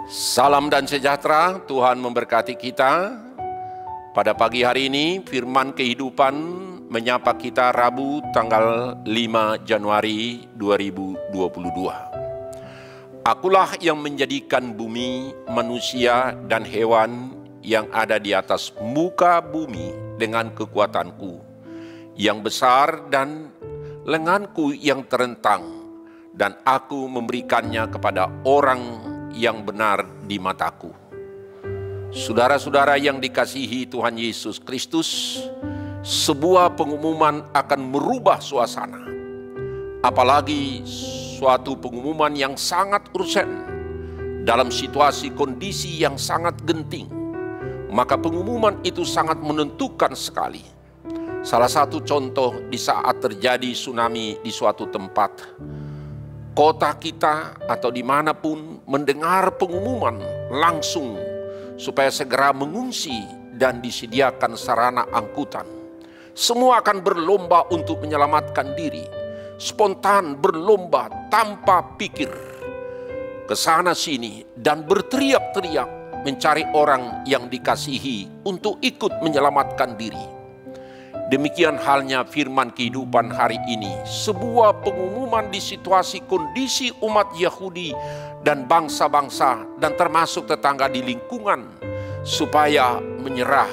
Salam dan sejahtera, Tuhan memberkati kita. Pada pagi hari ini, firman kehidupan menyapa kita Rabu tanggal 5 Januari 2022. Akulah yang menjadikan bumi, manusia, dan hewan yang ada di atas muka bumi dengan kekuatanku yang besar dan lenganku yang terentang, dan aku memberikannya kepada orang yang benar di mataku. Saudara-saudara yang dikasihi Tuhan Yesus Kristus, sebuah pengumuman akan merubah suasana. Apalagi suatu pengumuman yang sangat ursen dalam situasi kondisi yang sangat genting. Maka pengumuman itu sangat menentukan sekali. Salah satu contoh di saat terjadi tsunami di suatu tempat, kota kita atau dimanapun mendengar pengumuman langsung supaya segera mengungsi dan disediakan sarana angkutan. Semua akan berlomba untuk menyelamatkan diri, spontan berlomba tanpa pikir ke sana sini dan berteriak-teriak mencari orang yang dikasihi untuk ikut menyelamatkan diri. Demikian halnya firman kehidupan hari ini, sebuah pengumuman di situasi kondisi umat Yahudi dan bangsa-bangsa dan termasuk tetangga di lingkungan supaya menyerah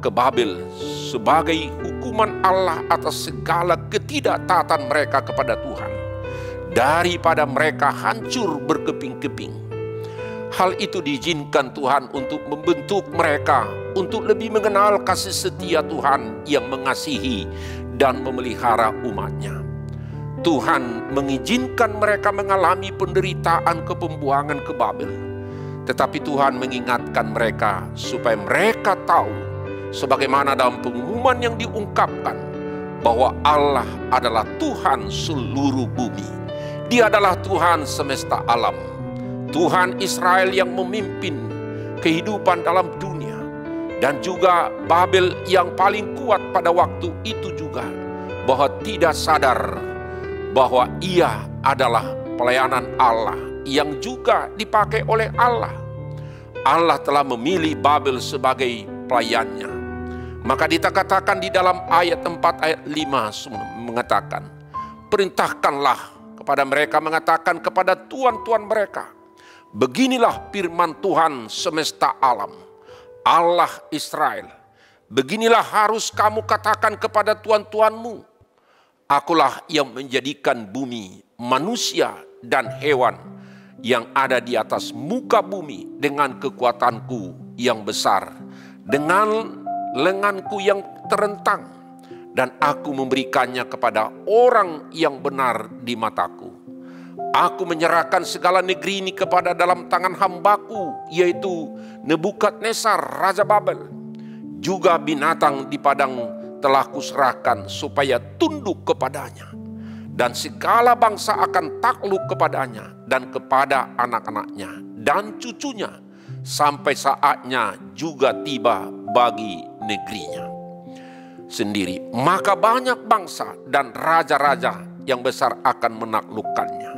ke Babel sebagai hukuman Allah atas segala ketidaktaatan mereka kepada Tuhan, daripada mereka hancur berkeping-keping. Hal itu diizinkan Tuhan untuk membentuk mereka untuk lebih mengenal kasih setia Tuhan yang mengasihi dan memelihara umatnya. Tuhan mengizinkan mereka mengalami penderitaan kepembuangan ke Babel. Tetapi Tuhan mengingatkan mereka supaya mereka tahu, sebagaimana dalam pengumuman yang diungkapkan, bahwa Allah adalah Tuhan seluruh bumi. Dia adalah Tuhan semesta alam. Tuhan Israel yang memimpin kehidupan dalam dunia, dan juga Babel yang paling kuat pada waktu itu juga, bahwa tidak sadar bahwa ia adalah pelayanan Allah yang juga dipakai oleh Allah. Allah telah memilih Babel sebagai pelayannya. Maka dikatakan di dalam ayat 4 ayat 5 mengatakan, perintahkanlah kepada mereka, mengatakan kepada tuan-tuan mereka, beginilah firman Tuhan semesta alam, Allah Israel. Beginilah harus kamu katakan kepada tuan-tuanmu, akulah yang menjadikan bumi, manusia, dan hewan yang ada di atas muka bumi dengan kekuatanku yang besar, dengan lenganku yang terentang, dan aku memberikannya kepada orang yang benar di mataku. Aku menyerahkan segala negeri ini kepada dalam tangan hambaku, yaitu Nebukadnezar Raja Babel. Juga binatang di padang telah kuserahkan supaya tunduk kepadanya. Dan segala bangsa akan takluk kepadanya dan kepada anak-anaknya dan cucunya, sampai saatnya juga tiba bagi negerinya sendiri. Maka banyak bangsa dan raja-raja yang besar akan menaklukkannya.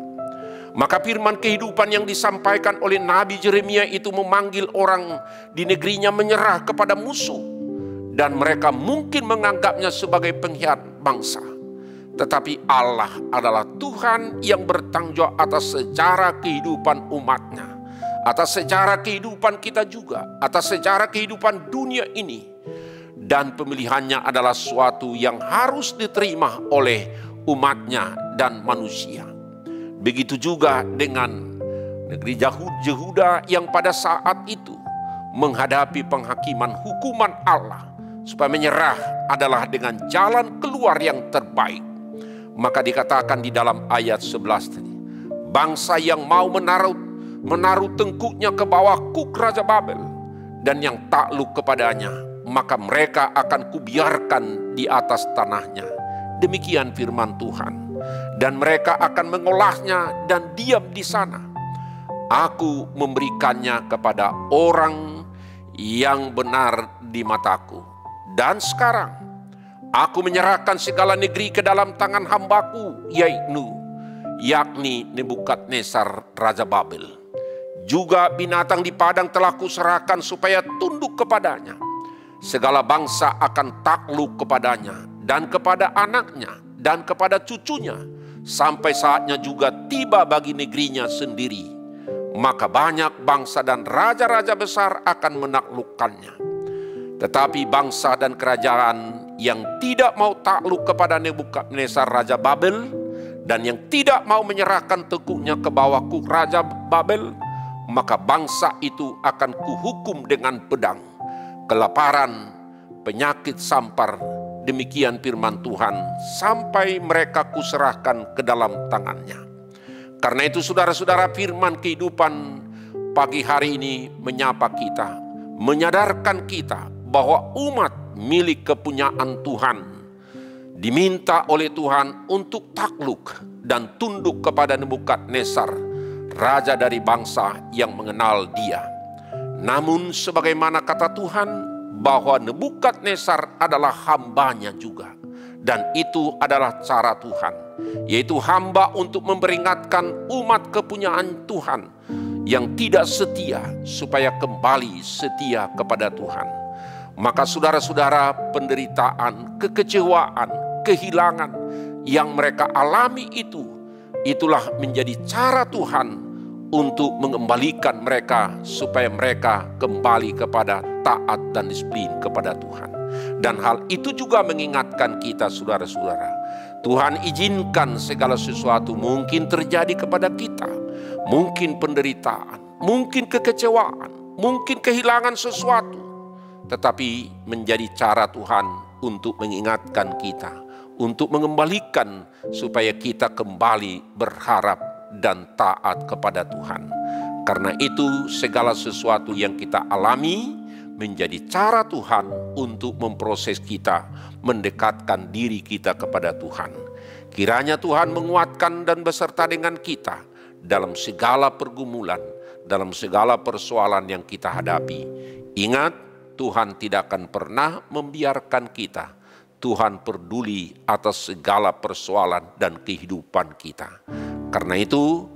Maka firman kehidupan yang disampaikan oleh Nabi Yeremia itu memanggil orang di negerinya menyerah kepada musuh. Dan mereka mungkin menganggapnya sebagai pengkhianat bangsa. Tetapi Allah adalah Tuhan yang bertanggung jawab atas sejarah kehidupan umatnya. Atas sejarah kehidupan kita juga. Atas sejarah kehidupan dunia ini. Dan pemilihannya adalah suatu yang harus diterima oleh umatnya dan manusia. Begitu juga dengan negeri Yehuda yang pada saat itu menghadapi penghakiman hukuman Allah, supaya menyerah adalah dengan jalan keluar yang terbaik. Maka dikatakan di dalam ayat 11 tadi, bangsa yang mau menaruh tengkuknya ke bawah kuk Raja Babel dan yang takluk kepadanya, maka mereka akan kubiarkan di atas tanahnya. Demikian firman Tuhan. Dan mereka akan mengolahnya dan diam di sana. Aku memberikannya kepada orang yang benar di mataku. Dan sekarang aku menyerahkan segala negeri ke dalam tangan hambaku, yakni Nebukadnezar Raja Babel. Juga binatang di padang telah kuserahkan supaya tunduk kepadanya. Segala bangsa akan takluk kepadanya dan kepada anaknya dan kepada cucunya, sampai saatnya juga tiba bagi negerinya sendiri. Maka banyak bangsa dan raja-raja besar akan menaklukkannya. Tetapi bangsa dan kerajaan yang tidak mau takluk kepada Nebukadnezar Raja Babel, dan yang tidak mau menyerahkan tekuknya ke bawah kuk Raja Babel, maka bangsa itu akan kuhukum dengan pedang, kelaparan, penyakit sampar. Demikian firman Tuhan, sampai mereka kuserahkan ke dalam tangannya. Karena itu saudara-saudara, firman kehidupan pagi hari ini menyapa kita, menyadarkan kita bahwa umat milik kepunyaan Tuhan diminta oleh Tuhan untuk takluk dan tunduk kepada Nebukadnezar, raja dari bangsa yang mengenal Dia. Namun sebagaimana kata Tuhan bahwa Nebukadnezar adalah hambanya juga, dan itu adalah cara Tuhan, yaitu hamba untuk memperingatkan umat kepunyaan Tuhan yang tidak setia supaya kembali setia kepada Tuhan. Maka saudara-saudara, penderitaan, kekecewaan, kehilangan yang mereka alami itulah menjadi cara Tuhan untuk mengembalikan mereka supaya mereka kembali kepada taat dan disiplin kepada Tuhan. Dan hal itu juga mengingatkan kita saudara-saudara, Tuhan izinkan segala sesuatu mungkin terjadi kepada kita, mungkin penderitaan, mungkin kekecewaan, mungkin kehilangan sesuatu, tetapi menjadi cara Tuhan untuk mengingatkan kita, untuk mengembalikan supaya kita kembali berharap dan taat kepada Tuhan. Karena itu segala sesuatu yang kita alami menjadi cara Tuhan untuk memproses kita, mendekatkan diri kita kepada Tuhan. Kiranya Tuhan menguatkan dan beserta dengan kita dalam segala pergumulan, dalam segala persoalan yang kita hadapi. Ingat, Tuhan tidak akan pernah membiarkan kita. Tuhan peduli atas segala persoalan dan kehidupan kita. Karena itu,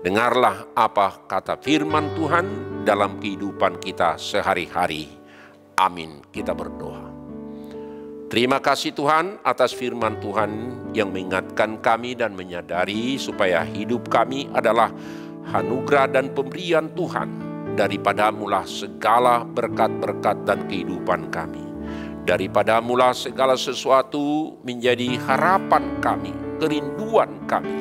dengarlah apa kata firman Tuhan dalam kehidupan kita sehari-hari. Amin. Kita berdoa. Terima kasih Tuhan atas firman Tuhan yang mengingatkan kami dan menyadari supaya hidup kami adalah anugerah dan pemberian Tuhan. Daripadamulah segala berkat-berkat dan kehidupan kami. Daripadamulah segala sesuatu menjadi harapan kami, kerinduan kami.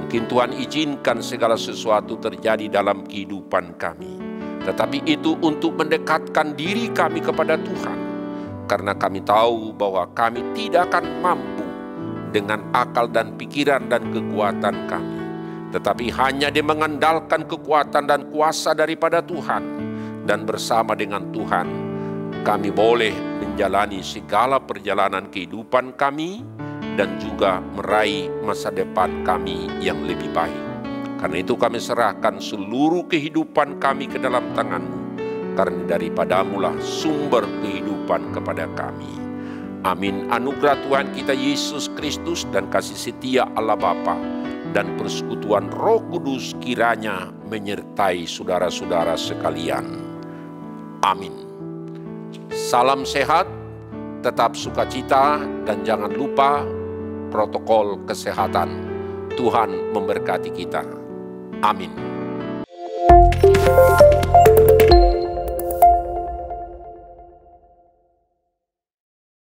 Mungkin Tuhan izinkan segala sesuatu terjadi dalam kehidupan kami, tetapi itu untuk mendekatkan diri kami kepada Tuhan. Karena kami tahu bahwa kami tidak akan mampu dengan akal dan pikiran dan kekuatan kami, tetapi hanya dia mengandalkan kekuatan dan kuasa daripada Tuhan. Dan bersama dengan Tuhan, kami boleh menjalani segala perjalanan kehidupan kami dan juga meraih masa depan kami yang lebih baik. Karena itu kami serahkan seluruh kehidupan kami ke dalam tangan-Mu, karena daripadamulah sumber kehidupan kepada kami. Amin. Anugerah Tuhan kita Yesus Kristus dan kasih setia Allah Bapa dan persekutuan Roh Kudus kiranya menyertai saudara-saudara sekalian. Amin. Salam sehat, tetap sukacita, dan jangan lupa protokol kesehatan. Tuhan memberkati kita. Amin.